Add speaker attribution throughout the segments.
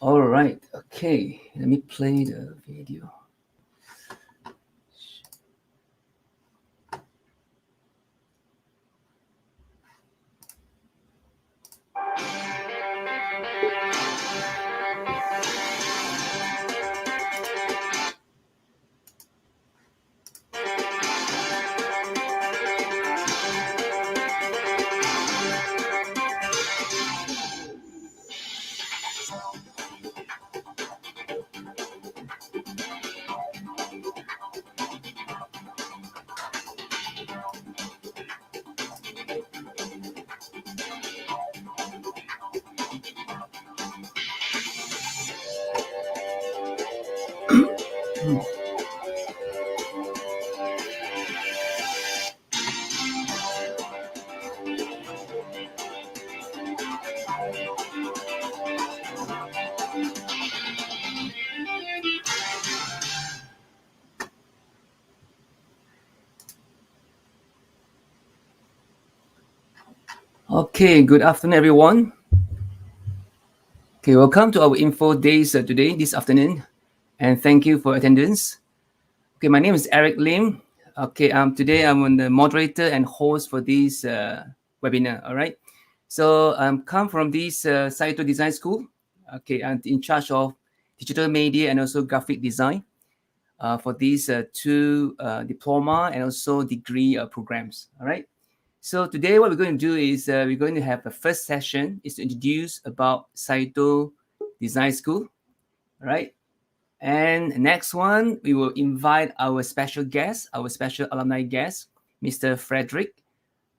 Speaker 1: All right. Okay. Let me play the video. Okay, good afternoon, everyone. Okay, welcome to our info days today, this afternoon, and thank you for attendance. Okay, my name is Eric Lim. Okay, today I'm the moderator and host for this webinar. All right, so I'm come from this Saito Design School. Okay, I'm in charge of digital media and also graphic design for these two diploma and also degree programs. All right. So today what we're going to do is we're going to have the first session is to introduce about Saito Design School, all right? And next one, we will invite our special guest, our special alumni guest, Mr. Frederick,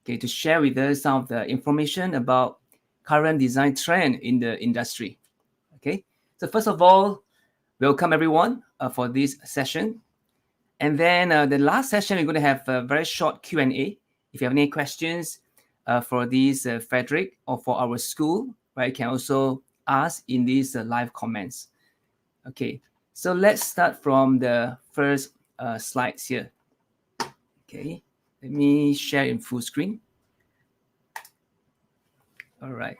Speaker 1: okay, to share with us some of the information about current design trend in the industry, okay? So first of all, welcome everyone for this session. And then the last session, we're going to have a very short Q&A. If you have any questions for this Frederick or for our school, right, you can also ask in these live comments. Okay, so let's start from the first slides here. Okay, let me share in full screen. All right.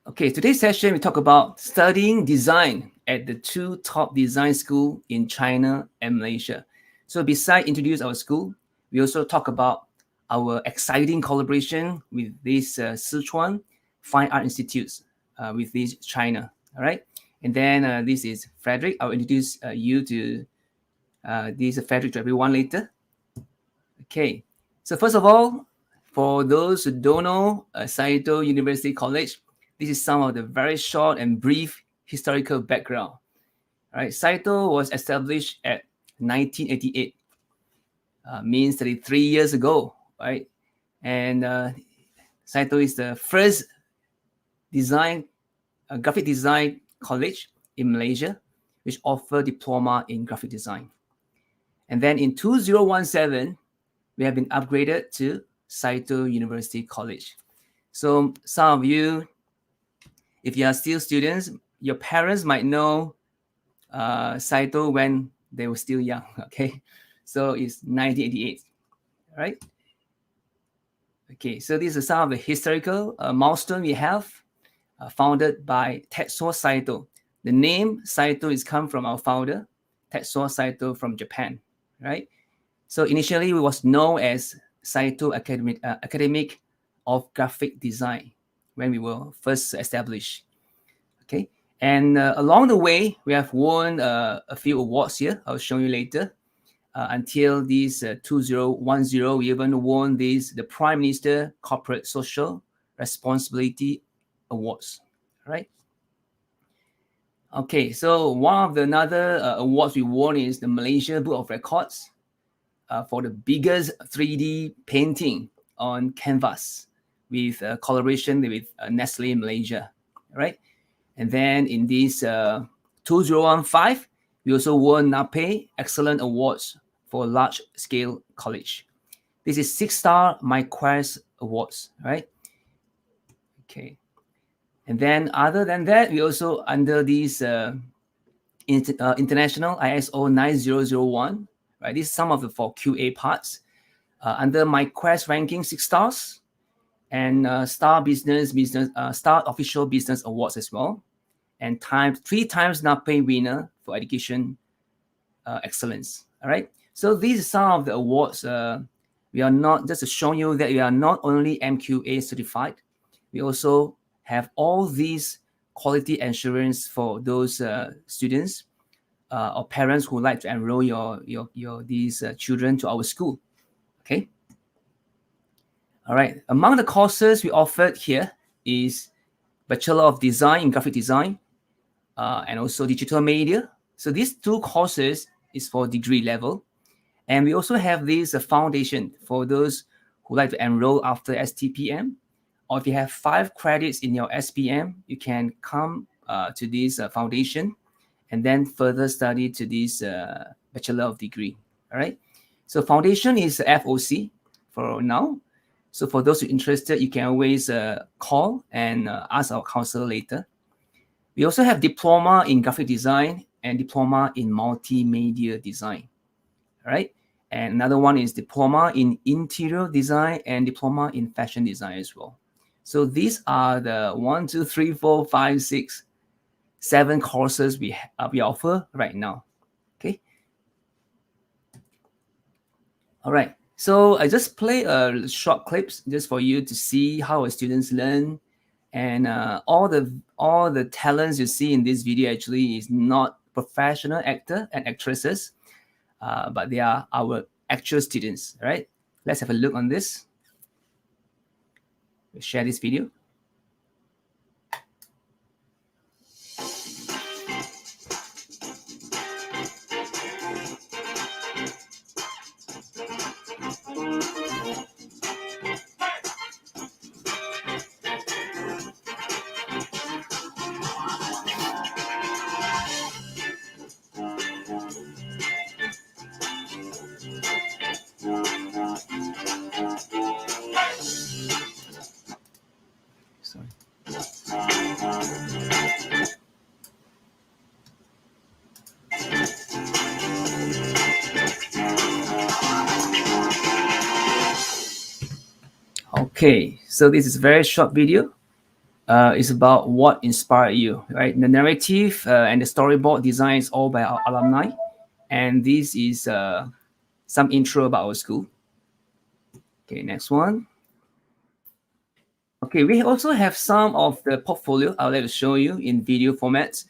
Speaker 1: Okay, today's session we talk about studying design at the two top design schools in China and Malaysia. So besides introduce our school, we also talk about our exciting collaboration with this Sichuan Fine Art Institutes with this China. All right, and then this is Frederick. I'll introduce you to this Frederick to everyone later. Okay, so first of all, for those who don't know Saito University College, this is some of the very short and brief historical background. All right, Saito was established at 1988, means 33 years ago, right? And Saito is the first graphic design college in Malaysia, which offer diploma in graphic design. And then in 2017, we have been upgraded to Saito University College. So some of you, if you are still students, your parents might know Saito when they were still young, okay? So it's 1988, right? Okay, so these are some of the historical milestones we have founded by Tetsuo Saito. The name Saito is come from our founder, Tetsuo Saito from Japan, right? So initially it was known as Saito Academic of Graphic Design when we were first established. Okay, and along the way we have won a few awards here. I'll show you later. Until this 2010, we even won the Prime Minister Corporate Social Responsibility Awards. Right. Okay, so one of the another awards we won is the Malaysia Book of Records for the biggest 3D painting on canvas with collaboration with Nestle Malaysia, right? And then in this 2015, we also won NAPE Excellent Awards for Large Scale College. This is 6-star MyQuest Awards, right? Okay. And then other than that, we also under this international ISO 9001, right? This is some of the for QA parts. Under my Quest ranking, 6 stars, and Star Star Official Business Awards as well, and 3 times NAPE winner for education excellence. All right. So these are some of the awards. We are not just to show you that we are not only MQA certified, we also have all these quality assurance for those students or parents who like to enroll these children to our school. Okay. All right. Among the courses we offered here is Bachelor of Design in Graphic Design and also Digital Media. So these 2 courses is for degree level. And we also have this foundation for those who like to enroll after STPM. Or if you have 5 credits in your SPM, you can come to this foundation and then further study to this Bachelor of Degree. All right. So foundation is FOC for now. So for those who are interested, you can always call and ask our counselor later. We also have diploma in graphic design and diploma in multimedia design. All right. And another one is diploma in interior design and diploma in fashion design as well. So these are the 1, 2, 3, 4, 5, 6, 7 courses we offer right now. Okay. All right. So I just play a short clips just for you to see how our students learn, and all the talents you see in this video actually is not professional actor and actresses, but they are our actual students. All right. Let's have a look on this. We'll share this video. Sorry. Okay, so this is a very short video. It's about what inspired you, right? The narrative and the storyboard design is all by our alumni, and this is some intro about our school. Okay, next one. Okay, we also have some of the portfolio I would like to show you in video format,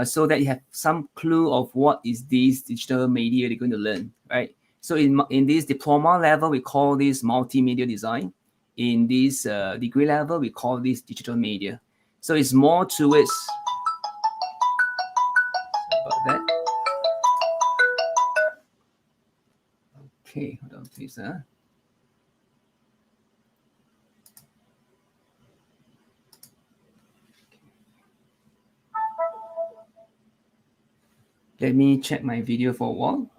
Speaker 1: so that you have some clue of what is this digital media they're going to learn, right? So in this diploma level, we call this multimedia design. In this degree level, we call this digital media. So it's more towards about that. Okay, hold on, please. Let me check my video for a while.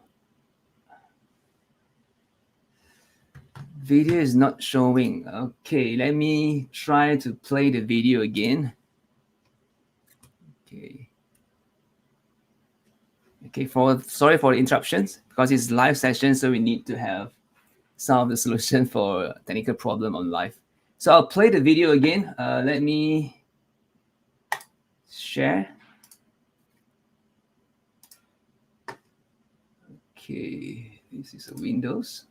Speaker 1: Video is not showing. Okay, let me try to play the video again. Okay. Okay, sorry for the interruptions, because it's live session, so we need to have some of the solution for technical problem on live. So I'll play the video again. Let me share. Okay, this is a Windows.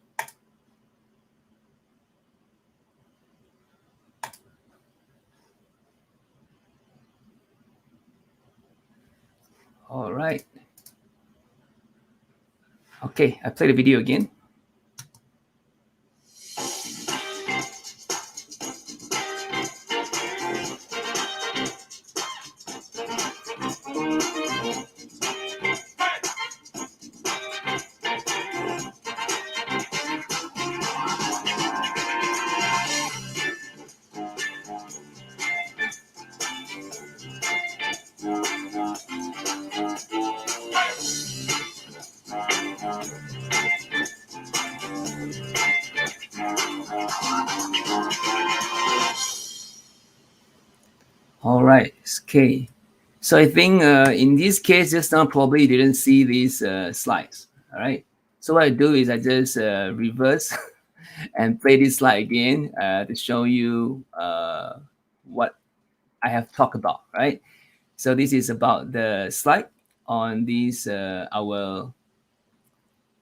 Speaker 1: All right. Okay, I play the video again. All right, okay. So I think in this case, just now probably didn't see these slides. All right. So what I do is I just reverse and play this slide again to show you what I have talked about, right? So this is about the slide on this our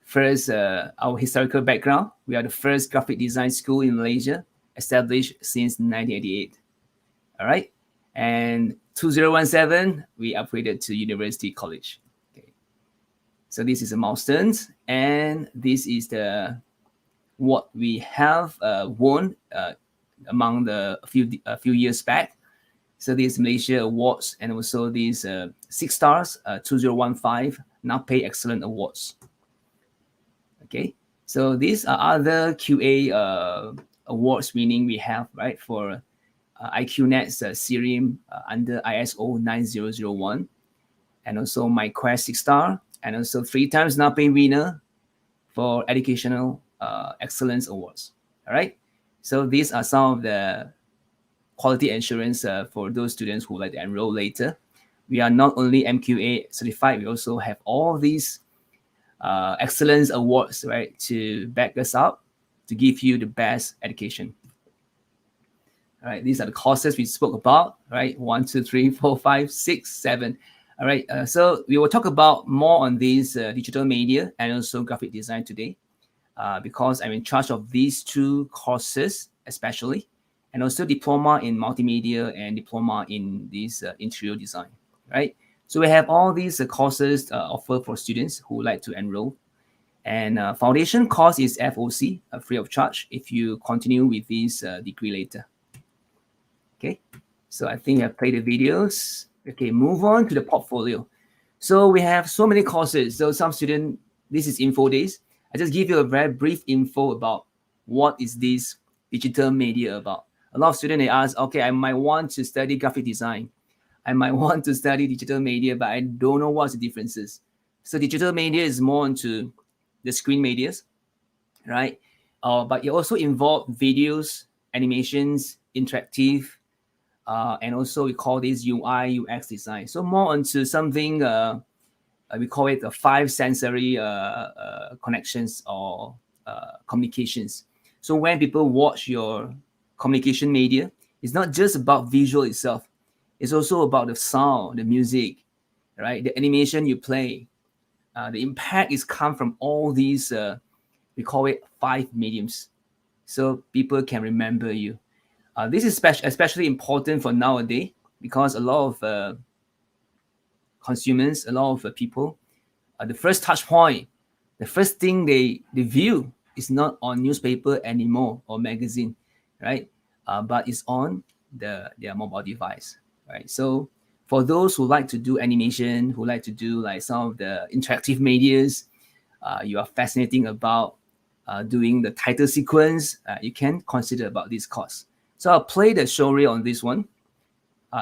Speaker 1: first our historical background. We are the first graphic design school in Malaysia, established since 1988. All right, and 2017 we upgraded to University College. Okay, so this is a milestone, and this is the what we have won among the few years back. So these Malaysia awards and also these 6 stars 2015 NAPE Excellent Awards. Okay, so these are other QA awards winning we have, right, for IQNet's Serum under ISO 9001, and also MyQuest 6 star, and also 3 times NAPE winner for educational excellence awards. All right, so these are some of the quality assurance for those students who like to enroll later. We are not only MQA certified, we also have all these excellence awards, right, to back us up, to give you the best education. All right, these are the courses we spoke about, right? 1, 2, 3, 4, 5, 6, 7. All right, so we will talk about more on these digital media and also graphic design today, because I'm in charge of these 2 courses, especially, and also diploma in multimedia and diploma in this interior design, right? So we have all these courses offered for students who like to enroll. And foundation course is FOC, free of charge, if you continue with this degree later. Okay, so I think I've played the videos. Okay, move on to the portfolio. So we have so many courses. So some student, this is info days. I just give you a very brief info about what is this digital media about. A lot of students, they ask, okay, I might want to study graphic design. I might want to study digital media, but I don't know what's the differences. So digital media is more into the screen medias, right? But it also involves videos, animations, interactive, and also we call this UI, UX design. So more onto something, we call it the 5 sensory connections or communications. So when people watch your communication media, it's not just about visual itself. It's also about the sound, the music, right? The animation you play. The impact is come from all these, we call it 5 mediums. So people can remember you. This is especially important for nowadays because a lot of consumers, a lot of people, the first touch point, the first thing they view is not on newspaper anymore or magazine, right? But it's on their mobile device, right? So for those who like to do animation, who like to do like some of the interactive medias, you are fascinating about doing the title sequence, you can consider about this course. So I'll play the show reel on this one.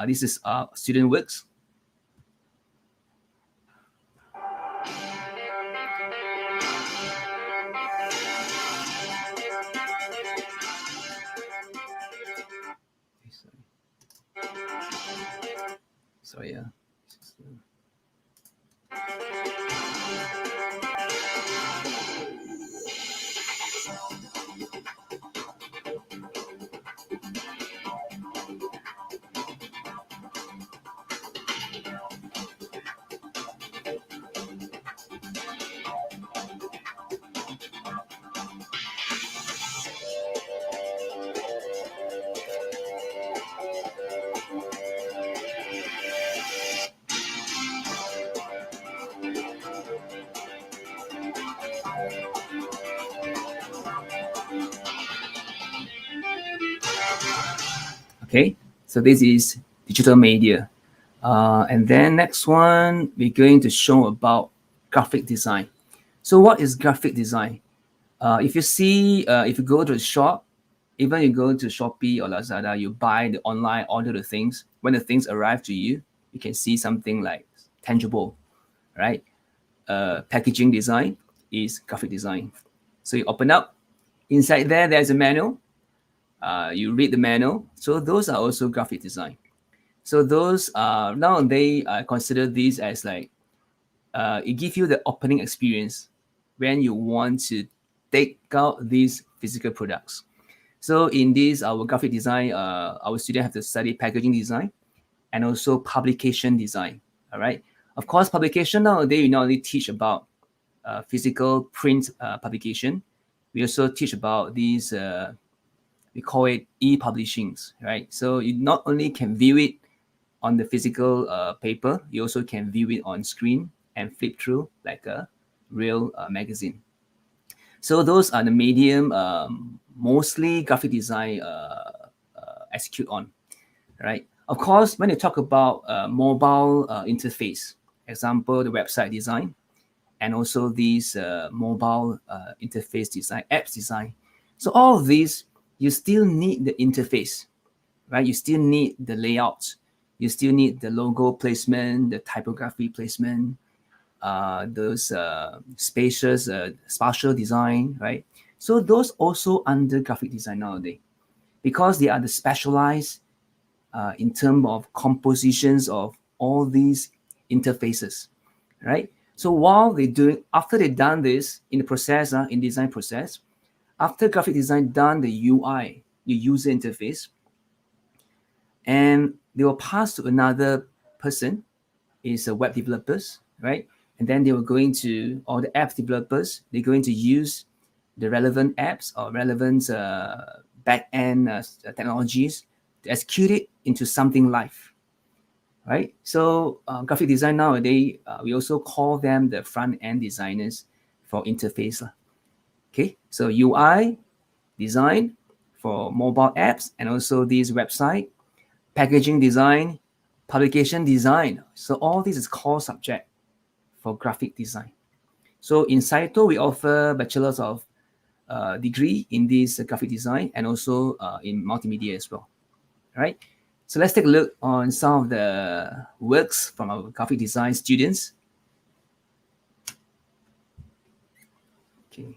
Speaker 1: This is student works. Sorry, yeah. Okay, so this is digital media. And then next one, we're going to show about graphic design. So what is graphic design? If you see, if you go to a shop, even you go to Shopee or Lazada, you buy the online, order the things. When the things arrive to you, you can see something like tangible, right? Packaging design is graphic design. So you open up, inside there's a manual. You read the manual. So those are also graphic design. So those nowadays I consider these as like it gives you the opening experience, when you want to take out these physical products. So in this, our graphic design, our students have to study packaging design and also publication design. All right. Of course, publication nowadays, we not only teach about physical print publication, we also teach about these, we call it e-publishings, right? So you not only can view it on the physical paper, you also can view it on screen and flip through like a real magazine. So those are the medium mostly graphic design execute on, right? Of course, when you talk about mobile interface, example, the website design, and also these mobile interface design, apps design. So all of these, you still need the interface, right? You still need the layout. You still need the logo placement, the typography placement, those spacious spatial design, right? So those also under graphic design nowadays, because they are the specialized in terms of compositions of all these interfaces, right? So while they do, after they done this in the process, in design process, after graphic design done the UI, the user interface, and they will pass to another person, is a web developers, right? And then they were going to, or the app developers, they're going to use the relevant apps or relevant back-end technologies to execute it into something live, right? So graphic design nowadays, we also call them the front-end designers for interface. Okay, so UI design for mobile apps and also these website, packaging design, publication design. So all this is core subject for graphic design. So in Saito, we offer bachelor's of degree in this graphic design and also in multimedia as well. All right. So let's take a look on some of the works from our graphic design students. Okay.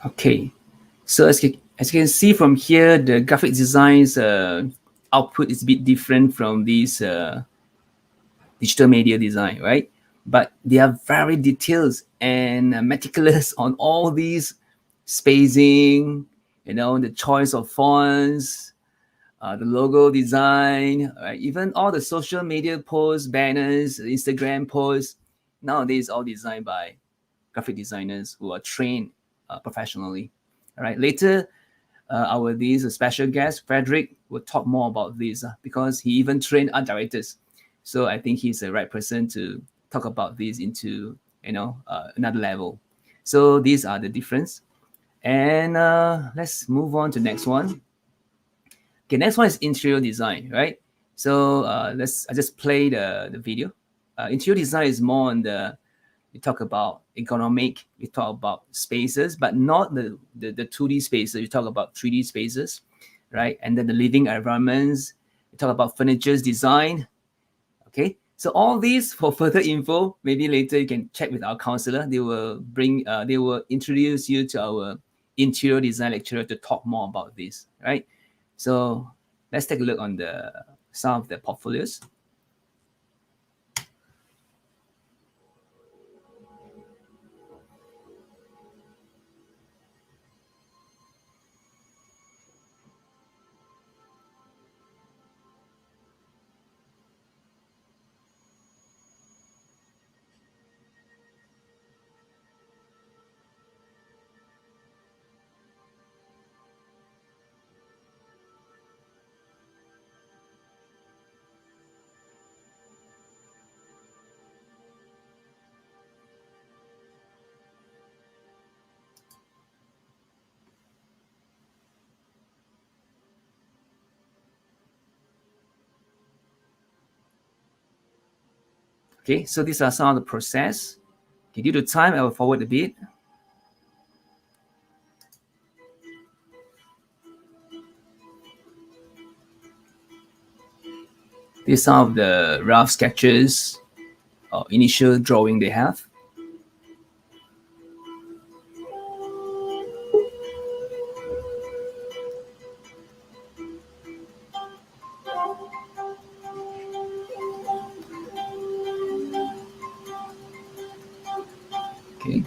Speaker 1: Okay. So as you can see from here, the graphic design's output is a bit different from these digital media design, right? But they are very detailed and meticulous on all these spacing, the choice of fonts, the logo design, right? Even all the social media posts, banners, Instagram posts, nowadays all designed by graphic designers who are trained professionally. All right. Later, our these special guest Frederick will talk more about this because he even trained art directors. So I think he's the right person to talk about this into another level. So these are the difference. And let's move on to next one. Okay, next one is interior design, right? So I just play the video. Interior design is more on we talk about economic, we talk about spaces, but not the 2D spaces. We talk about 3D spaces, right? And then the living environments. We talk about furniture's design. Okay, so all these, for further info, maybe later you can check with our counselor. They will introduce you to our interior design lecturer to talk more about this, right? So let's take a look on some of the portfolios. Okay, so these are some of the process. Okay, due to time, I will forward a bit. These are some of the rough sketches or initial drawing they have. Okay.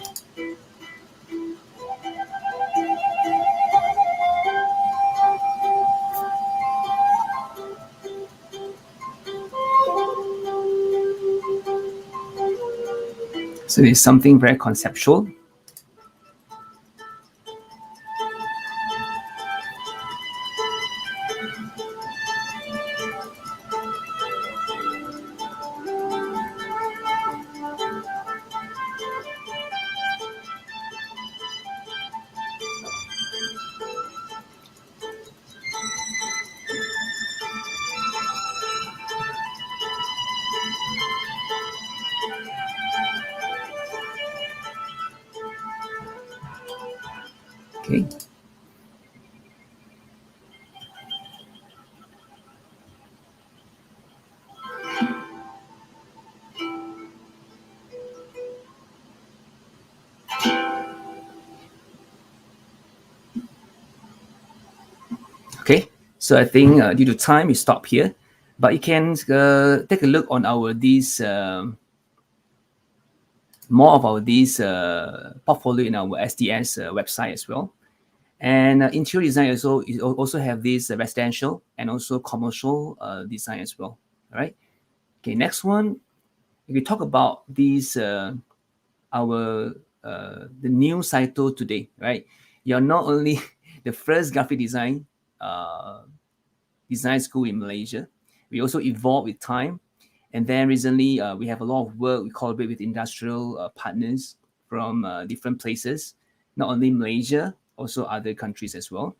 Speaker 1: So it's something very conceptual. Okay. Okay. So I think due to time, we stop here. But you can take a look on our these more of our these portfolio in our SDS website as well. And interior design also have this residential and also commercial design as well. All right. Okay. Next one, we talk about these our the new Saito today, right? You're not only the first graphic design school in Malaysia. We also evolve with time. And then recently, we have a lot of work. We collaborate with industrial partners from different places, not only Malaysia, also other countries as well.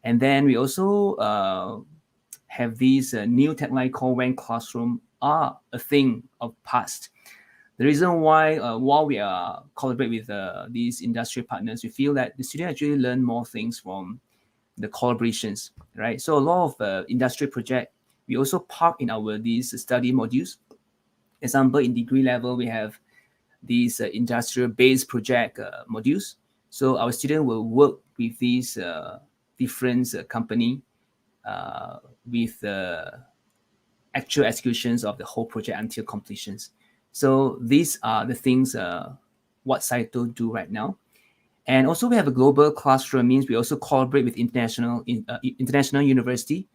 Speaker 1: And then we also have these new technology called when classroom are a thing of past. The reason why, while we are collaborate with these industry partners, we feel that the students actually learn more things from the collaborations, right? So a lot of industry project we also park in our these study modules. Example, in degree level, we have these industrial-based project modules. So our student will work with these different company with actual executions of the whole project until completions. So these are the things what Saito do right now. And also we have a global classroom, means we also collaborate with international university,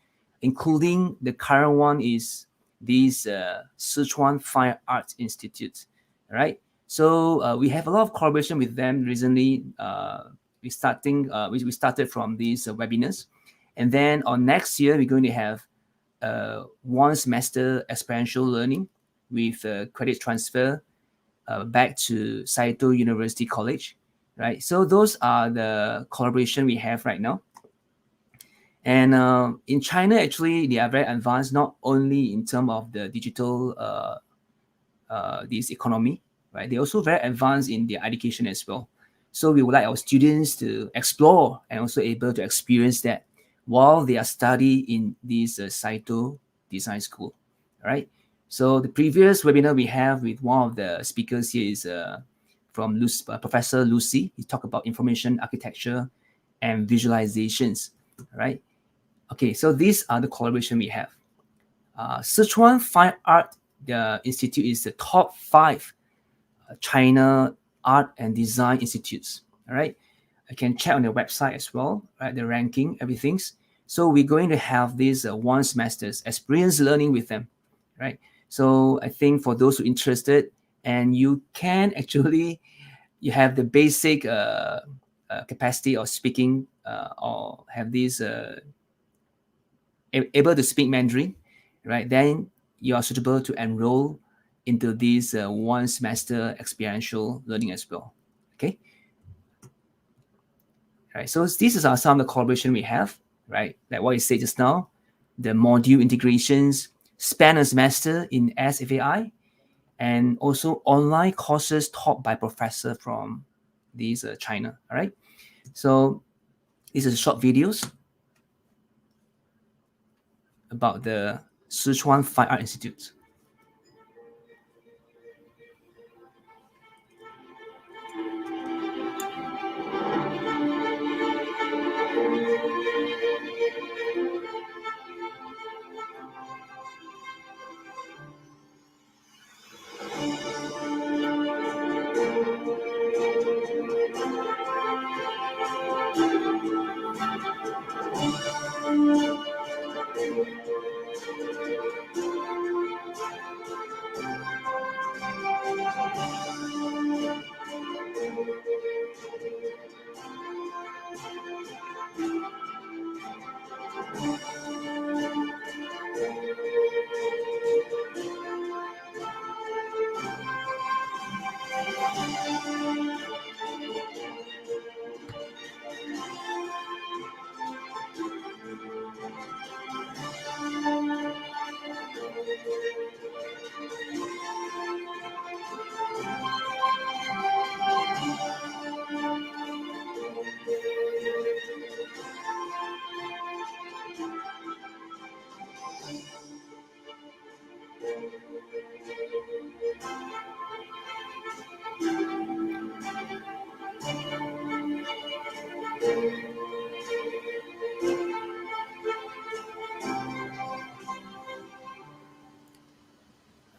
Speaker 1: including the current one is this Sichuan Fine Arts Institute, right? So we have a lot of collaboration with them recently. We started from these webinars, and then on next year we're going to have one semester experiential learning with credit transfer back to Saito University College, right? So those are the collaboration we have right now. And in China, actually, they are very advanced, not only in terms of the digital this economy, right? They're also very advanced in their education as well. So we would like our students to explore and also able to experience that while they are studying in this Saito Design School, right? So the previous webinar we have with one of the speakers here is from Professor Lucy. He talked about information architecture and visualizations, right? Okay, so these are the collaboration we have. Sichuan Fine Art Institute is the top 5 China art and design institutes. All right, I can check on their website as well, right? The ranking, everything's. So we're going to have these 1 semesters experience learning with them, right? So I think for those who are interested, and you can actually, you have the basic capacity of speaking or have these able to speak Mandarin, right? Then you are suitable to enroll into this 1 semester experiential learning as well. Okay. Right. So these are some of the collaboration we have, right? Like what you said just now, the module integrations, span a semester in SFAI, and also online courses taught by professor from these China. All right. So these are short videos about the Sichuan Fine Art Institute.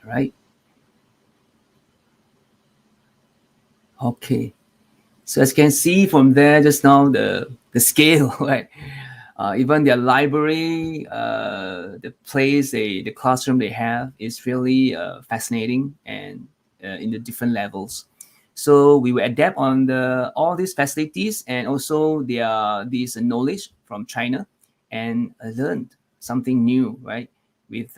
Speaker 1: Right. Okay. So as you can see from there just now, the scale, right? Even their library, the place, the classroom they have is really fascinating and in the different levels. So we will adapt on all these facilities and also this knowledge from China and learn something new, right? With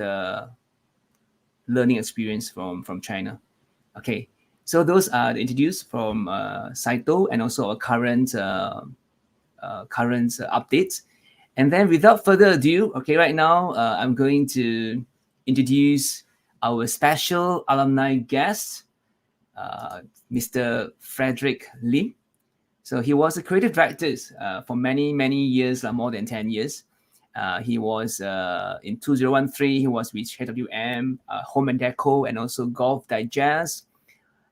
Speaker 1: learning experience from China. Okay, so those are the introduced from Saito and also our current updates. And then without further ado, okay, right now I'm going to introduce our special alumni guest, Mr. Frederick Lim. So he was a creative director for many years, more than 10 years. He was in 2013, he was with HWM, Home and Deco, and also Golf Digest,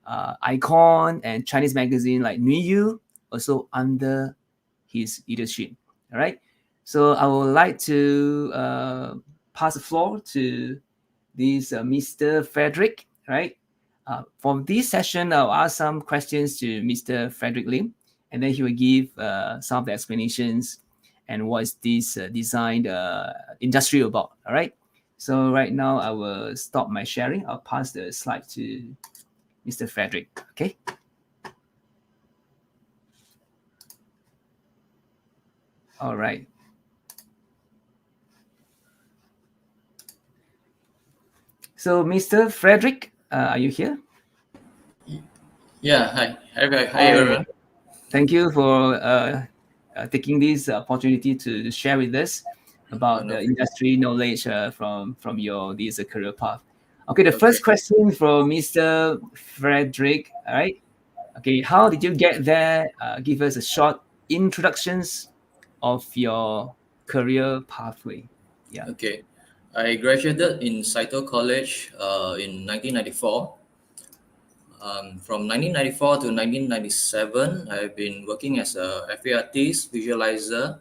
Speaker 1: Icon, and Chinese magazine like Nuiyu, also under his leadership. All right. So I would like to pass the floor to this Mr. Frederick. Right. For this session, I'll ask some questions to Mr. Frederick Lim, and then he will give some of the explanations and what is this designed industry about. All right. So right now I will stop my sharing. I'll pass the slide to Mr. Frederick. Okay. All right. So, Mr. Frederick, are you here?
Speaker 2: Yeah, hi. Hi, everyone.
Speaker 1: Thank you for taking this opportunity to share with us about
Speaker 2: No
Speaker 1: the
Speaker 2: problem.
Speaker 1: industry knowledge from your this career path. Okay, the
Speaker 2: Okay.
Speaker 1: first question from Mr. Frederick. All right. Okay, how did you get there? Give us a short introductions of your career pathway. Yeah.
Speaker 2: Okay. I graduated in Sabah College in 1994. From 1994 to 1997, I've been working as a FA artist, visualizer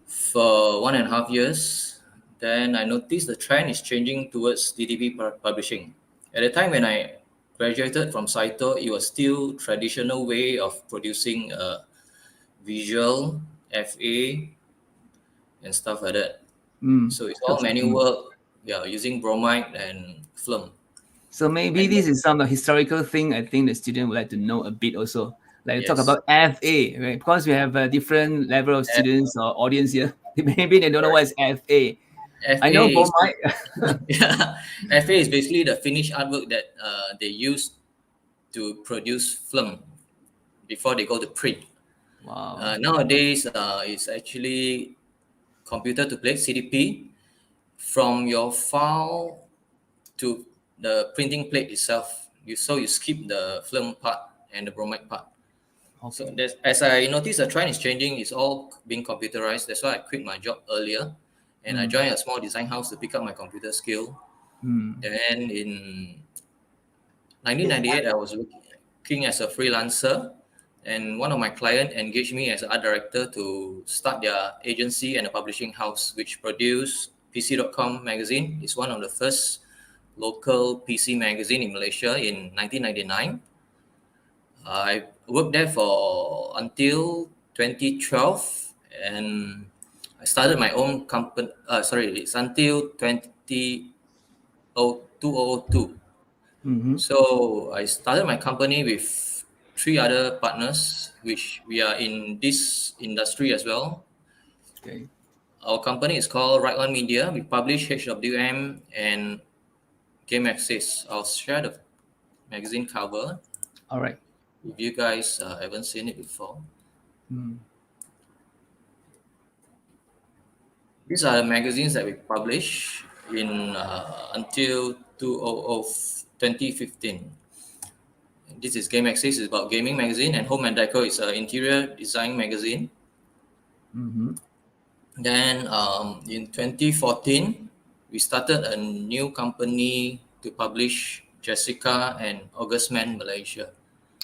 Speaker 2: for 1.5 years. Then I noticed the trend is changing towards DDP publishing. At the time when I graduated from Saito, it was still traditional way of producing visual, FA, and stuff like that. So it's all manual work, using bromide and film.
Speaker 1: So maybe
Speaker 2: And
Speaker 1: this is some historical thing I think the student would like to know a bit also. Like talk
Speaker 2: yes,
Speaker 1: about FA, right? Because we have a different level of
Speaker 2: F,
Speaker 1: students or audience here. Maybe they don't know what is FA. I
Speaker 2: FA
Speaker 1: know
Speaker 2: is
Speaker 1: bromide.
Speaker 2: yeah, FA is basically the finished artwork that they use to produce film before they go to print.
Speaker 1: Wow.
Speaker 2: Nowadays, it's actually computer to plate CDP from your file to the printing plate itself. You skip the film part and the bromide part. So
Speaker 1: Okay.
Speaker 2: as I noticed, the trend is changing. It's all being computerized. That's why I quit my job earlier, and I joined a small design house to pick up my computer skill. Then in 1998, I was working as a freelancer, and one of my clients engaged me as an art director to start their agency and a publishing house, which produced PC.com magazine. It's one of the first local PC magazine in Malaysia in 1999. I worked there for until 2012, and I started my own company. It's until 2002. So I started my company with three other partners, which we are in this industry as well.
Speaker 1: Okay.
Speaker 2: Our company is called Right One Media. We publish HWM and Game Access. I'll share the magazine cover
Speaker 1: All right.
Speaker 2: if you guys haven't seen it before. These are the magazines that we publish in until 2015. This is Game Access, is about gaming magazine, and Home and Deco is an interior design magazine. Then in 2014, we started a new company to publish Jessica and August Man Malaysia.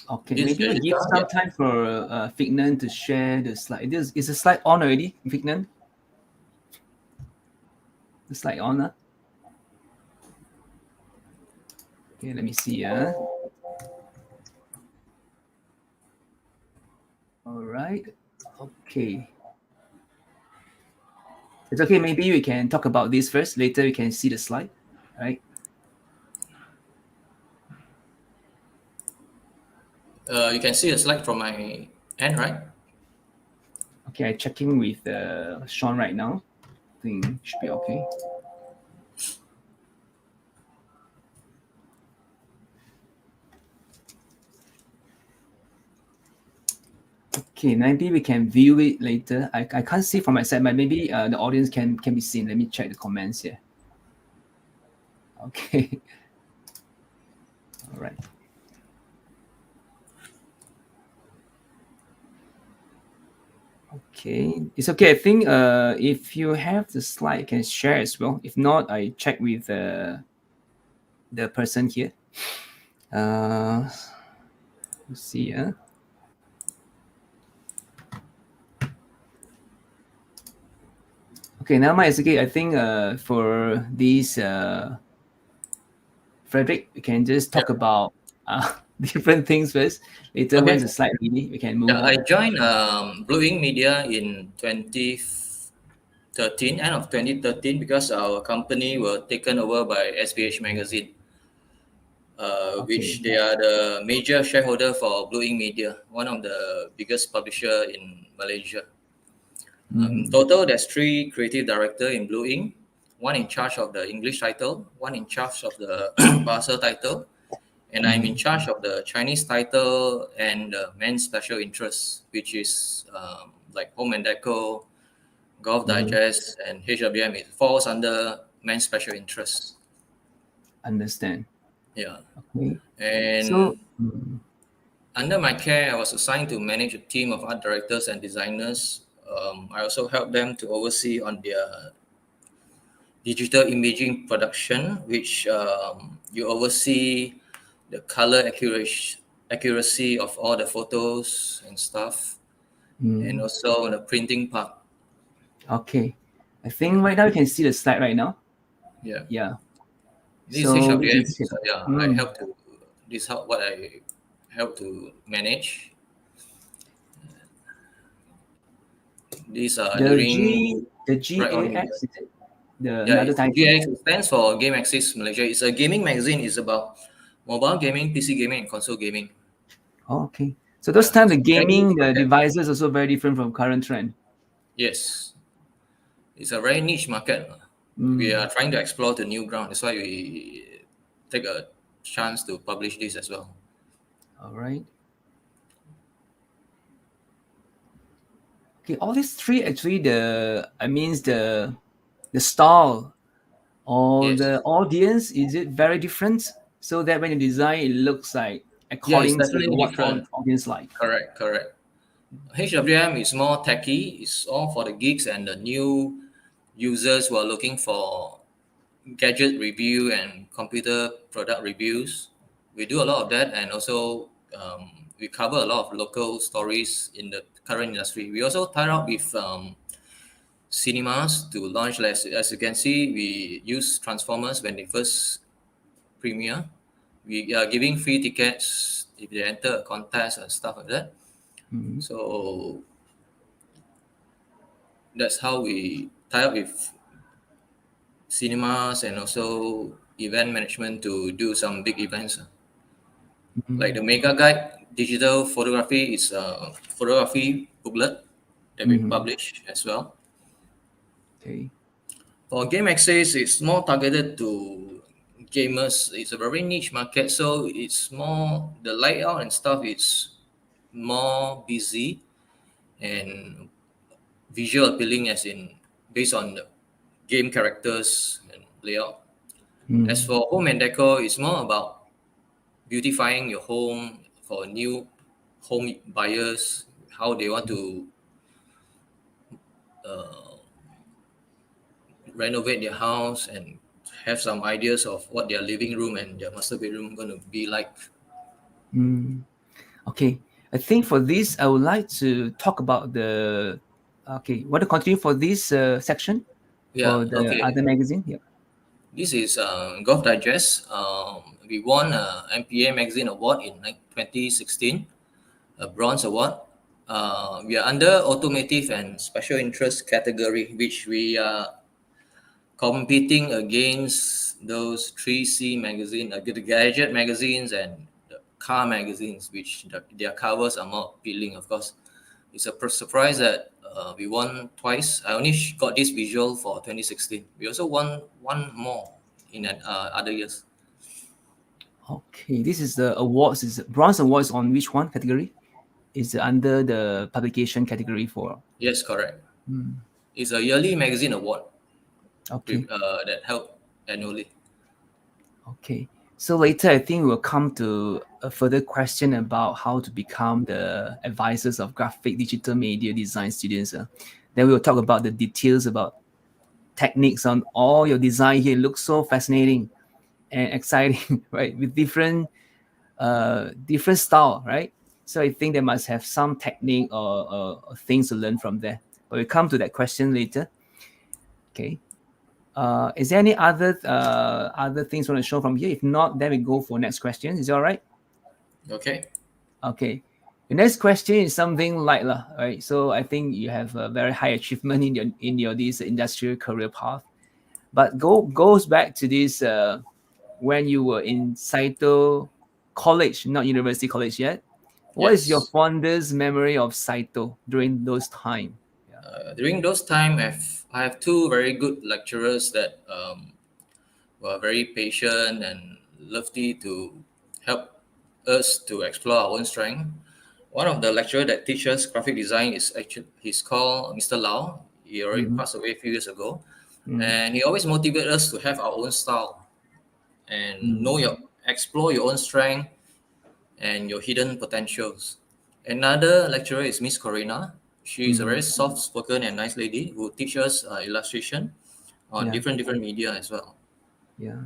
Speaker 1: Okay.
Speaker 2: This is
Speaker 1: Maybe we give
Speaker 2: Jessica.
Speaker 1: some time for Fignan to share the slide. Is the slide on already, Fignan? The slide on. Okay, let me see. All right. Okay. It's okay. Maybe we can talk about this first. Later, we can see the slide. All right.
Speaker 2: You can see a slide from my end, right?
Speaker 1: Okay, I'm checking with Sean right now. I think should be okay. Okay, maybe we can view it later. I can't see from my side, but maybe the audience can be seen. Let me check the comments here. Okay. All right. Okay, it's okay. I think if you have the slide, you can share as well. If not, I check with the person here. Let's see. Okay, now it's okay. I think for these Frederick, we can just talk about different things first. Later,
Speaker 2: Okay.
Speaker 1: once the slide ready, we can move
Speaker 2: Yeah, I
Speaker 1: on.
Speaker 2: joined Blue Ink Media in 2013, end of 2013, because our company were taken over by SPH Magazine,
Speaker 1: Okay.
Speaker 2: which they are the major shareholder for Blue Ink Media, one of the biggest publisher in Malaysia. Total, there's three creative director in Blue Ink, one in charge of the English title, one in charge of the Bahasa title, and I'm in charge of the Chinese title and the men's special interest, which is like Home and Deco, Golf Digest, and HWM. It falls under men's special interest.
Speaker 1: Understand.
Speaker 2: Yeah.
Speaker 1: Okay. So,
Speaker 2: And under my care, I was assigned to manage a team of art directors and designers. I also help them to oversee on their digital imaging production, which you oversee the color accuracy of all the photos and stuff, and also the printing part.
Speaker 1: Okay. I
Speaker 2: Yeah,
Speaker 1: think right now you can see the slide right now.
Speaker 2: yeah.
Speaker 1: Yeah.
Speaker 2: This is
Speaker 1: So this
Speaker 2: HWM.
Speaker 1: is
Speaker 2: So yeah, I help to this how what I help to manage. These are during
Speaker 1: the
Speaker 2: right on the
Speaker 1: GAX, is it? The
Speaker 2: yeah.
Speaker 1: another
Speaker 2: It's
Speaker 1: title?
Speaker 2: GX stands for Game Axis Malaysia. It's a gaming magazine. It's about mobile gaming, PC gaming, and console gaming.
Speaker 1: Oh, okay. So those
Speaker 2: Yeah,
Speaker 1: time
Speaker 2: it's
Speaker 1: the
Speaker 2: a very niche
Speaker 1: gaming, the
Speaker 2: market.
Speaker 1: devices also very different from current trend.
Speaker 2: Yes, it's a very niche market. We are trying to explore the new ground. That's why we take a chance to publish this as well.
Speaker 1: All right. Okay, all these three actually the style or the
Speaker 2: Yes.
Speaker 1: audience, is it very different? So that when you design, it looks like
Speaker 2: Yeah, it's
Speaker 1: according to
Speaker 2: definitely
Speaker 1: what
Speaker 2: different.
Speaker 1: audience like.
Speaker 2: Correct, correct. HWM is more techy. It's all for the geeks and the new users who are looking for gadget review and computer product reviews. We do a lot of that, and also we cover a lot of local stories in the current industry. We also tie up with cinemas to launch. As you can see, we use Transformers when they first premiere. We are giving free tickets if they enter a contest and stuff like that. So that's how we tie up with cinemas and also event management to do some big events. Like the Mega Guide digital photography is a photography booklet that we publish as well.
Speaker 1: Okay.
Speaker 2: For game access, it's more targeted to gamers. It's a very niche market, so it's more the layout and stuff. It's more busy and visual appealing, as in based on the game characters and layout. As for home and decor, it's more about beautifying your home for new home buyers, how they want to uh, renovate their house and have some ideas of what their living room and their master bedroom going to be like.
Speaker 1: Okay. I think for this, I would like to talk about the. Okay, want to continue for this section
Speaker 2: Yeah,
Speaker 1: for the
Speaker 2: okay.
Speaker 1: other magazine? Yeah.
Speaker 2: This is Golf Digest. We won a MPA Magazine Award in 2016, a bronze award. We are under automotive and special interest category, which we are competing against those 3C magazine, the gadget magazines and the car magazines, which their covers are more appealing. Of course, it's a surprise that we won twice. I only got this visual for 2016. We also won one more in other years.
Speaker 1: Okay, this is the awards. Is bronze awards on which one category? Is under the publication category for.
Speaker 2: Yes, correct. It's a yearly magazine award
Speaker 1: Okay.
Speaker 2: that held annually.
Speaker 1: Okay. So later, I think we'll come to a further question about how to become the advisors of graphic digital media design students. Then we will talk about the details about techniques on all your design here. It looks so fascinating and exciting, right? With different style, right? So I think they must have some technique or things to learn from there. But we come to that question later. Okay. Is there any other things you want to show from here? If not, then we go for next question. Is it all right?
Speaker 2: Okay.
Speaker 1: Okay. The next question is something light, lah, right? So I think you have a very high achievement in your this industrial career path. But goes back to this when you were in Saito College, not University College yet. What is your
Speaker 2: Yes.
Speaker 1: fondest memory of Saito during those time? Yeah.
Speaker 2: During those time, I have two very good lecturers that were very patient and lovely to help us to explore our own strength. One of the lecturer that teaches graphic design is actually he's called Mr. Lau. He already passed away a few years ago, and he always motivated us to have our own style and explore your own strength and your hidden potentials. Another lecturer is Miss Corina. She is a very soft-spoken and nice lady who teaches illustration on
Speaker 1: Yeah.
Speaker 2: different media as well.
Speaker 1: Yeah.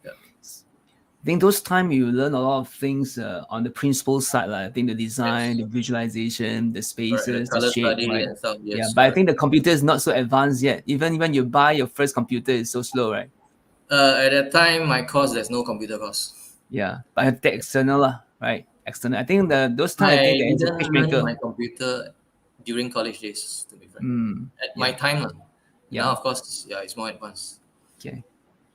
Speaker 2: Yeah.
Speaker 1: I think those time you learn a lot of things on the principle side. Like, I think the design,
Speaker 2: Yes.
Speaker 1: the visualization, the
Speaker 2: Correct. The
Speaker 1: spaces, the
Speaker 2: color
Speaker 1: shape,
Speaker 2: study
Speaker 1: right?
Speaker 2: and stuff.
Speaker 1: Yeah,
Speaker 2: Yes,
Speaker 1: but I
Speaker 2: correct.
Speaker 1: think the computer is not so advanced yet. Even when you buy your first computer, it's so slow, right?
Speaker 2: At that time, my course there's no computer course.
Speaker 1: Yeah, but I have the external, lah, right? External. I think those time, I think
Speaker 2: I
Speaker 1: there is a
Speaker 2: didn't learn
Speaker 1: pacemaker.
Speaker 2: my computer during college days, to be frank. At my
Speaker 1: Yeah,
Speaker 2: time, lah. Now
Speaker 1: yeah.
Speaker 2: of course, yeah, it's more advanced.
Speaker 1: Okay.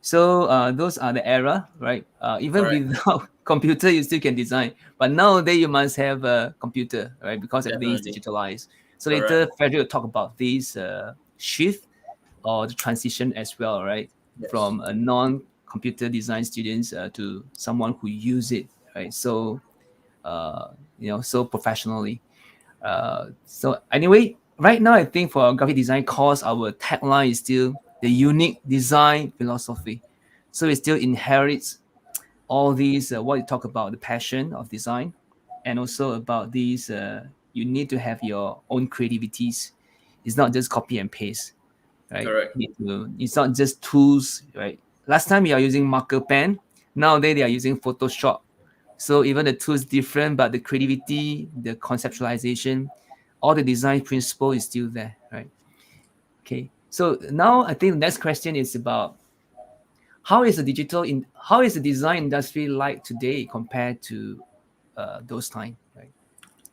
Speaker 1: So those are the era, right? Even
Speaker 2: Correct.
Speaker 1: without computer, you still can design. But nowadays, you must have a computer, right? Because everything is
Speaker 2: Definitely.
Speaker 1: digitalized. So
Speaker 2: Correct.
Speaker 1: later, Frederick will talk about this shift or the transition as well, right?
Speaker 2: Yes.
Speaker 1: From a non-computer design students to someone who use it, right? So, so professionally. So anyway, right now I think for our graphic design course, our tagline is still the unique design philosophy. So it still inherits all these what you talk about the passion of design, and also about these you need to have your own creativities. It's not just copy and paste, right?
Speaker 2: Correct.
Speaker 1: It's not just tools, right? Last time you are using marker pen, nowadays they are using Photoshop. So even the tools different, but the creativity, the conceptualization, all the design principle is still there, right? Okay. So now I think the next question is about how is the design industry like today compared to those time, right?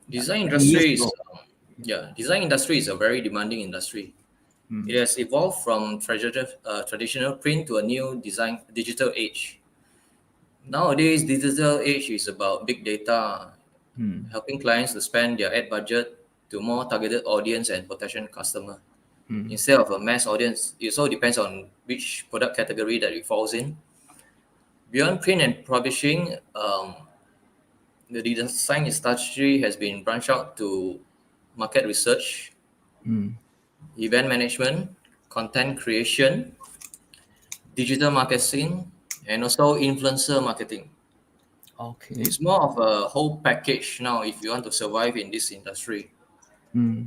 Speaker 1: Yeah,
Speaker 2: Design
Speaker 1: many years
Speaker 2: industry is
Speaker 1: ago.
Speaker 2: design industry is a very demanding industry. It has evolved from traditional print to a new design digital age. Nowadays, digital age is about big data, helping clients to spend their ad budget to more targeted audience and potential customer instead of a mass audience. It also depends on which product category that it falls in. Beyond print and publishing, the design industry has been branched out to market research, event management, content creation, digital marketing, and also influencer marketing.
Speaker 1: Okay.
Speaker 2: It's more of a whole package now if you want to survive in this industry.
Speaker 1: All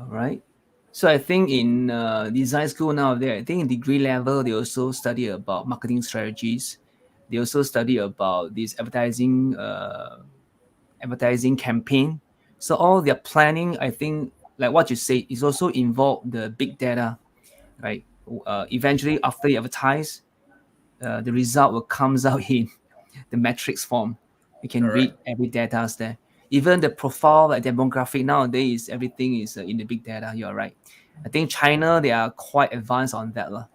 Speaker 1: right. So I think in design school nowadays, I think in degree level, they also study about marketing strategies. They also study about this advertising campaign. So all their planning, I think, like what you say, is also involve the big data, right? Eventually, after you advertise, the result will comes out in the metrics form. You can
Speaker 2: Correct.
Speaker 1: read every data there. Even the profile, like demographic nowadays, everything is in the big data. You're right. I think China, they are quite advanced on that. You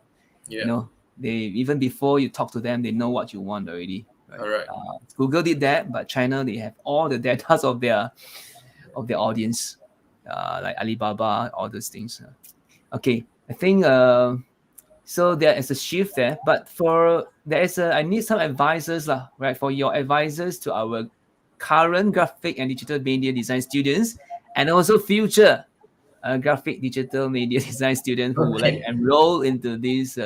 Speaker 2: Yeah.
Speaker 1: know, they even before you talk to them, they know what you want already. Right?
Speaker 2: Correct.
Speaker 1: Google did that, but China, they have all the data of their audience, like Alibaba, all those things. Okay, I think so there is a shift there, but I need some advisors lah, right? For your advisors to our current graphic and digital media design students, and also future graphic digital media design students who would like to
Speaker 2: Okay.
Speaker 1: enroll into these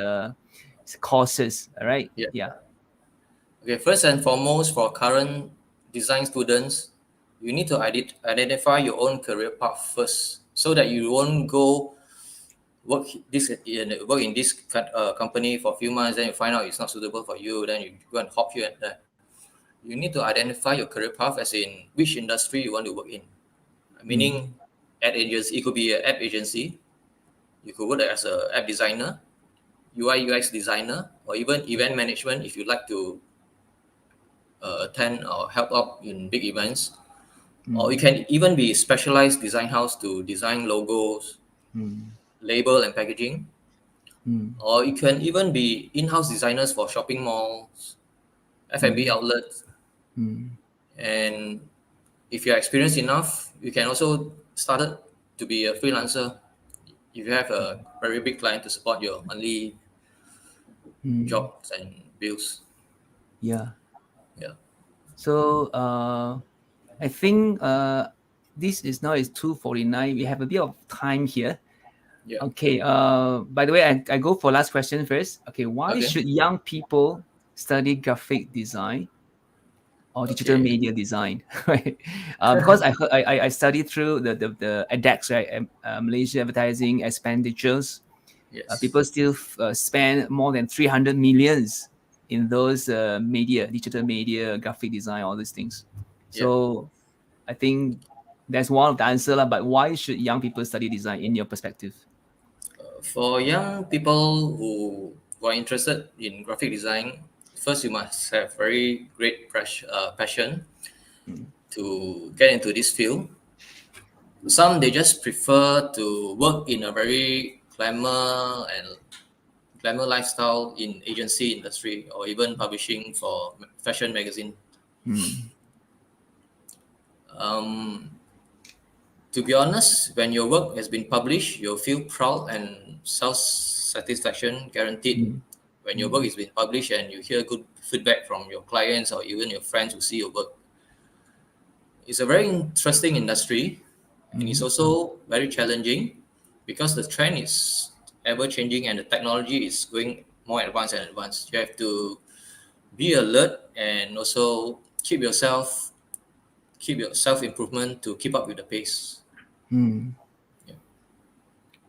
Speaker 1: courses. All right,
Speaker 2: Yeah.
Speaker 1: yeah.
Speaker 2: Okay. First and foremost, for current design students, you need to identify your own career path first, so that you won't go work in this company for a few months, then you find out it's not suitable for you, then you go and hop here and there. You need to identify your career path, as in which industry you want to work in. Meaning, ad agency. It could be an app agency. You could work as a app designer, UI UX designer, or even event management if you like to attend or help out in big events. Or you can even be specialized design house to design logos, label and packaging. Or you can even be in-house designers for shopping malls, F&B outlets. And if you're experienced enough, you can also start to be a freelancer if you have a very big client to support your monthly jobs and bills.
Speaker 1: Yeah.
Speaker 2: Yeah.
Speaker 1: So I think this is now is 2:49. We have a bit of time here.
Speaker 2: Yeah.
Speaker 1: Okay. By the way, I go for last question first. Okay. Why
Speaker 2: Okay.
Speaker 1: should young people study graphic design or digital
Speaker 2: Okay.
Speaker 1: media design? Right. Because I heard, I studied through the ADEX, right? Malaysia advertising expenditures.
Speaker 2: Yes.
Speaker 1: People still spend more than 300 millions in those media, digital media, graphic design, all these things.
Speaker 2: Yeah.
Speaker 1: So I think that's one of the answer lah. But why should young people study design in your perspective?
Speaker 2: For young people who are interested in graphic design, first you must have very great passion to get into this field. Some they just prefer to work in a very glamour lifestyle in agency industry or even publishing for fashion magazine. Um, to be honest, when your work has been published, you'll feel proud and self-satisfaction guaranteed. When your work is being published and you hear good feedback from your clients or even your friends who see your work. It's a very interesting industry, and it's also very challenging because the trend is ever changing and the technology is going more advanced and advanced. You have to be alert and also keep your self improvement to keep up with the pace.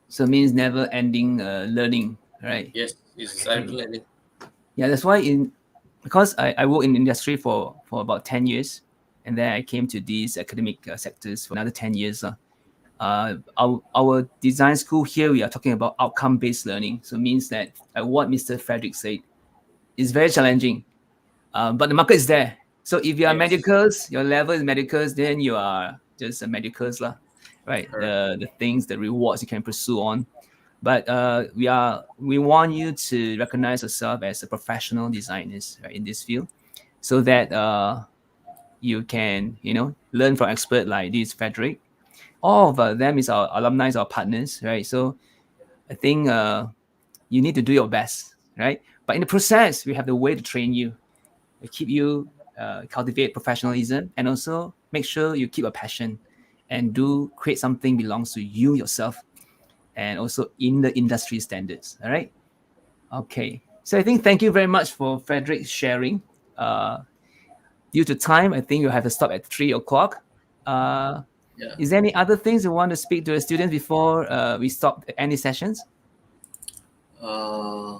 Speaker 1: So it means never ending learning, right?
Speaker 2: Yes, it's absolutely.
Speaker 1: Yeah, that's why because I work in industry for about 10 years, and then I came to these academic sectors for another 10 years. Our design school here, we are talking about outcome-based learning. So it means that what Mr. Frederick said is very challenging, but the market is there. So if you are
Speaker 2: Yes.
Speaker 1: medicals, your level is medicals, then you are just a medicals lah, right?
Speaker 2: Correct.
Speaker 1: The things, the rewards you can pursue on. But we want you to recognize yourself as a professional designers, right, in this field, so that you can learn from expert like this Frederick. All of them is our alumni, our partners, right? So I think you need to do your best, right? But in the process, we have the way to train you, keep you cultivate professionalism, and also make sure you keep a passion and do create something belongs to you yourself, and also in the industry standards. All right. Okay. So I think thank you very much for Frederick sharing. Due to time, I think you have to stop at 3 o'clock.
Speaker 2: Yeah.
Speaker 1: Is there any other things you want to speak to the students before we stop any sessions?
Speaker 2: Uh,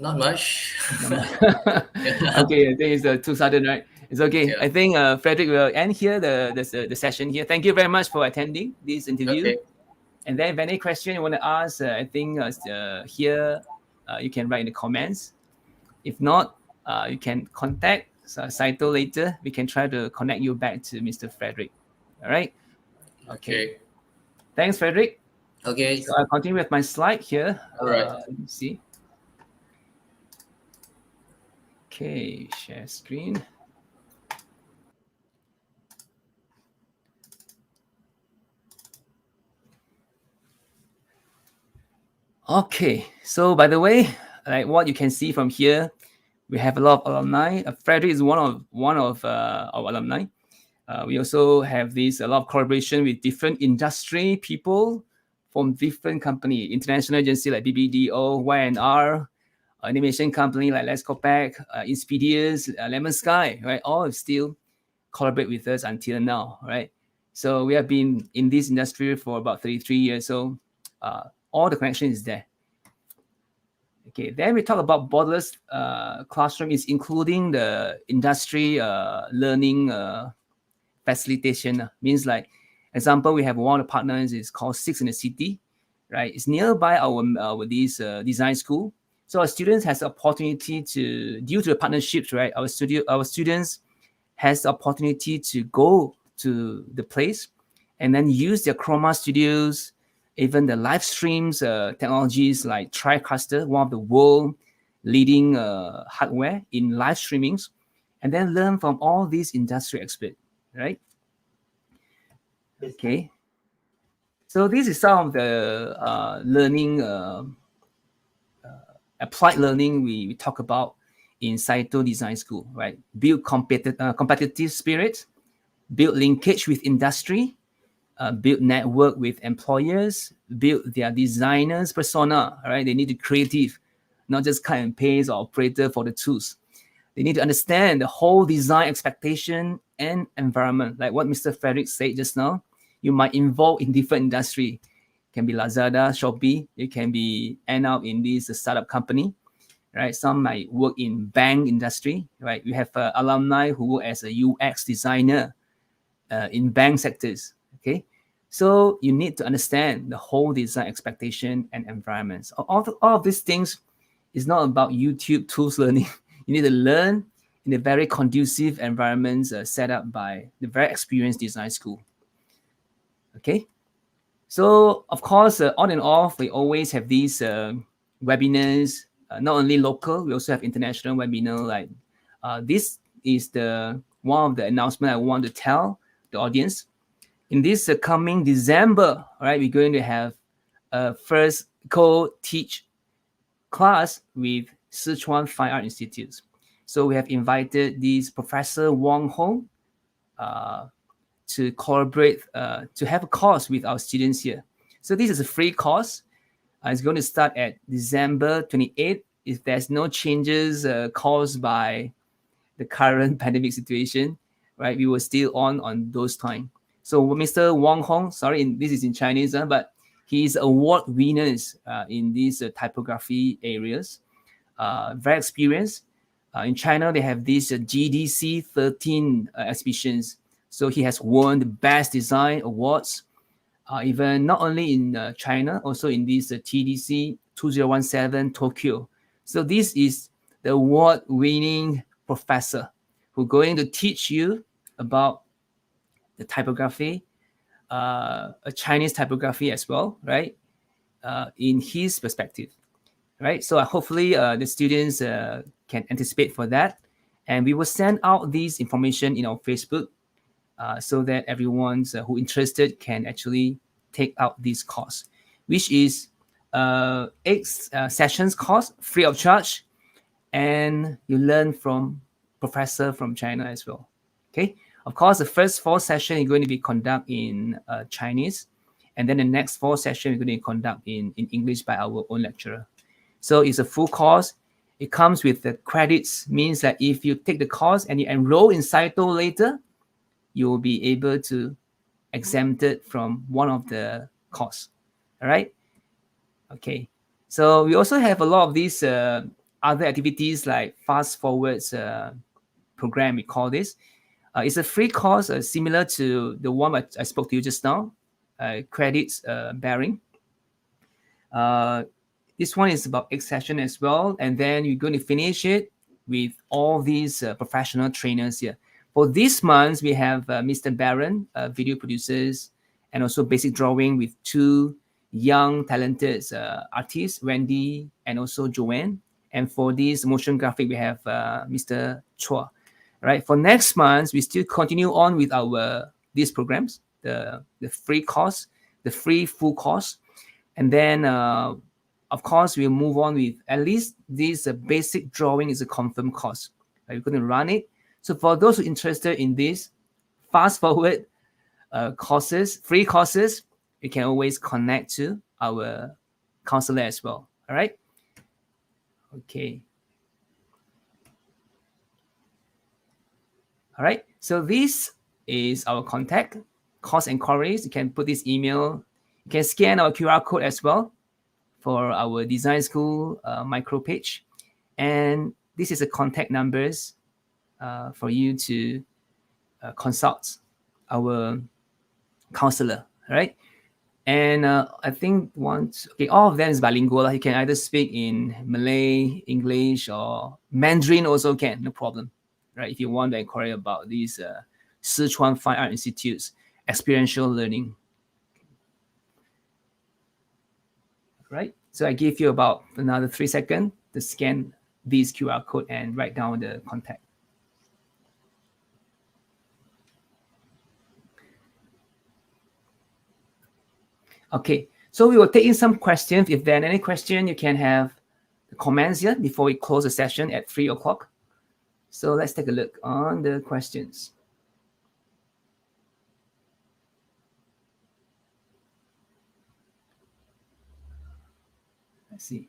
Speaker 2: Not much.
Speaker 1: Okay, I think it's too sudden, right? It's okay.
Speaker 2: Yeah.
Speaker 1: I think Frederick will end here the session here. Thank you very much for attending this interview.
Speaker 2: Okay.
Speaker 1: And then if any question you want to ask, I think here you can write in the comments. If not, you can contact Saito later. We can try to connect you back to Mr. Frederick. All right? Okay. Thanks, Frederick.
Speaker 2: Okay.
Speaker 1: So I'll continue with my slide here.
Speaker 2: All right.
Speaker 1: Let me see. Okay, share screen. Okay, so by the way, like what you can see from here, we have a lot of alumni. Frederick is one of our alumni. We also have a lot of collaboration with different industry people from different company, international agency like BBDO, Y&R, animation company like Let's Go Back, Inspedias, Lemon Sky, right? All still collaborate with us until now, right? So we have been in this industry for about 33 years. So all the connection is there. Okay, then we talk about borderless classroom is including the industry learning facilitation. Means like, example, we have one of the partners is called Six in the City, right? It's nearby our this design school. So our students has the opportunity to, due to the partnerships, right? Our students has the opportunity to go to the place and then use their Chroma studios, even the live streams technologies like TriCaster, one of the world leading hardware in live streamings, and then learn from all these industry experts, right? Okay. So this is some of the learning, applied learning we talk about in Saito Design School, right? Build competitive spirit, build linkage with industry, build network with employers, build their designers persona, right? They need to be creative, not just cut and paste or operator for the tools. They need to understand the whole design expectation and environment. Like what Mr. Frederick said just now, you might involve in different industry. can be Lazada, Shopee. It can be end up in this startup company, right? Some might work in bank industry, right? We have alumni who work as a UX designer in bank sectors, okay? So you need to understand the whole design expectation and environments. All of these things is not about YouTube tools learning. You need to learn in a very conducive environments set up by the very experienced design school. Okay, so of course, on and off, we always have these webinars, not only local, we also have international webinar. Like this is the one of the announcement I want to tell the audience. In this coming December, all right, we're going to have a first co-teach class with Sichuan Fine Art Institute. So we have invited this Professor Wong Hong to collaborate, to have a course with our students here. So this is a free course. It's going to start at December 28th. If there's no changes caused by the current pandemic situation, right, we will still on those time. So Mr. Wong Hong, sorry, this is in Chinese, but he is award winners in these typography areas. Very experienced. In China, they have these GDC 13 exhibitions. So he has won the best design awards, even not only in China, also in this TDC 2017 Tokyo. So this is the award-winning professor who's going to teach you about the typography, a Chinese typography as well, right? In his perspective, right? So hopefully the students can anticipate for that. And we will send out this information in our Facebook so that everyone who interested can actually take out this course, which is 8 sessions course, free of charge. And you learn from professor from China as well. Okay. Of course, the first 4 sessions is going to be conducted in Chinese. And then the next 4 sessions is going to be conducted in English by our own lecturer. So it's a full course. It comes with the credits, means that if you take the course and you enroll in Saito later, you will be able to exempt it from one of the course. All right. Okay. So we also have a lot of these other activities like fast forwards program, we call this. It's a free course similar to the one I spoke to you just now, credits bearing. This one is about 8 sessions as well. And then you're going to finish it with all these professional trainers here. For this month, we have Mr. Baron, video producers, and also basic drawing with 2 young, talented artists, Wendy and also Joanne. And for this motion graphic, we have Mr. Chua. Right. For next month, we still continue on with these programs, the free course, the free full course. And then, of course, we'll move on with at least this basic drawing is a confirmed course. Right? We're going to run it. So for those who are interested in this, fast forward courses, free courses, you can always connect to our counselor as well. All right. Okay. All right. So this is our contact, course inquiries. You can put this email. You can scan our QR code as well for our design school micro page. And this is the contact numbers for you to consult our counselor, right? And I think all of them is bilingual. You can either speak in Malay, English, or Mandarin also can, no problem, right? If you want to inquire about these Sichuan Fine Art Institute's experiential learning. Right? So I give you about another 3 seconds to scan this QR code and write down the contact. Okay, so we will take in some questions. If there are any questions, you can have the comments here before we close the session at 3 o'clock. So let's take a look on the questions. Let's see.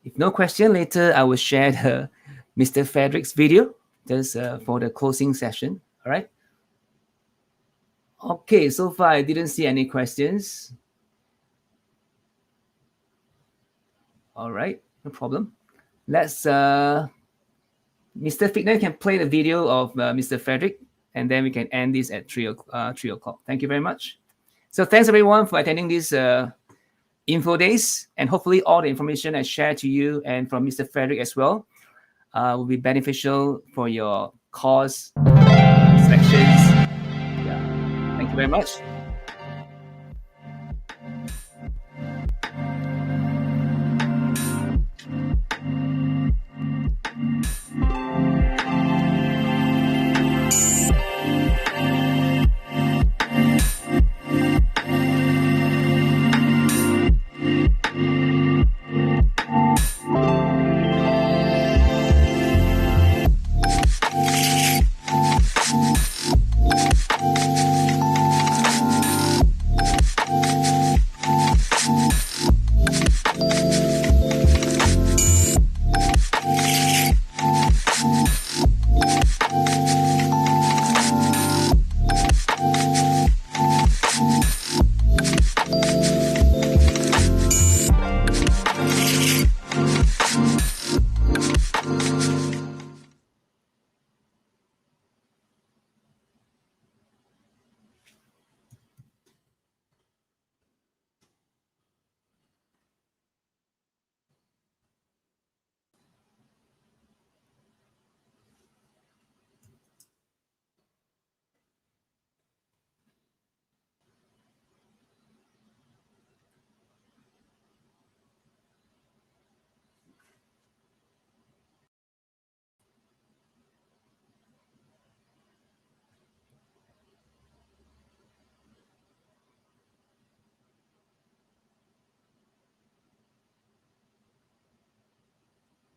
Speaker 1: If no question, later I will share Mr. Frederick's video just for the closing session. All right. Okay, so far I didn't see any questions. All right, no problem. Let's Mr. Fickner can play the video of Mr. Frederick, and then we can end this at 3 o'clock. Thank you very much. So thanks everyone for attending this info days, and hopefully all the information I shared to you and from Mr. Frederick as well will be beneficial for your course selections. Yeah. Thank you very much.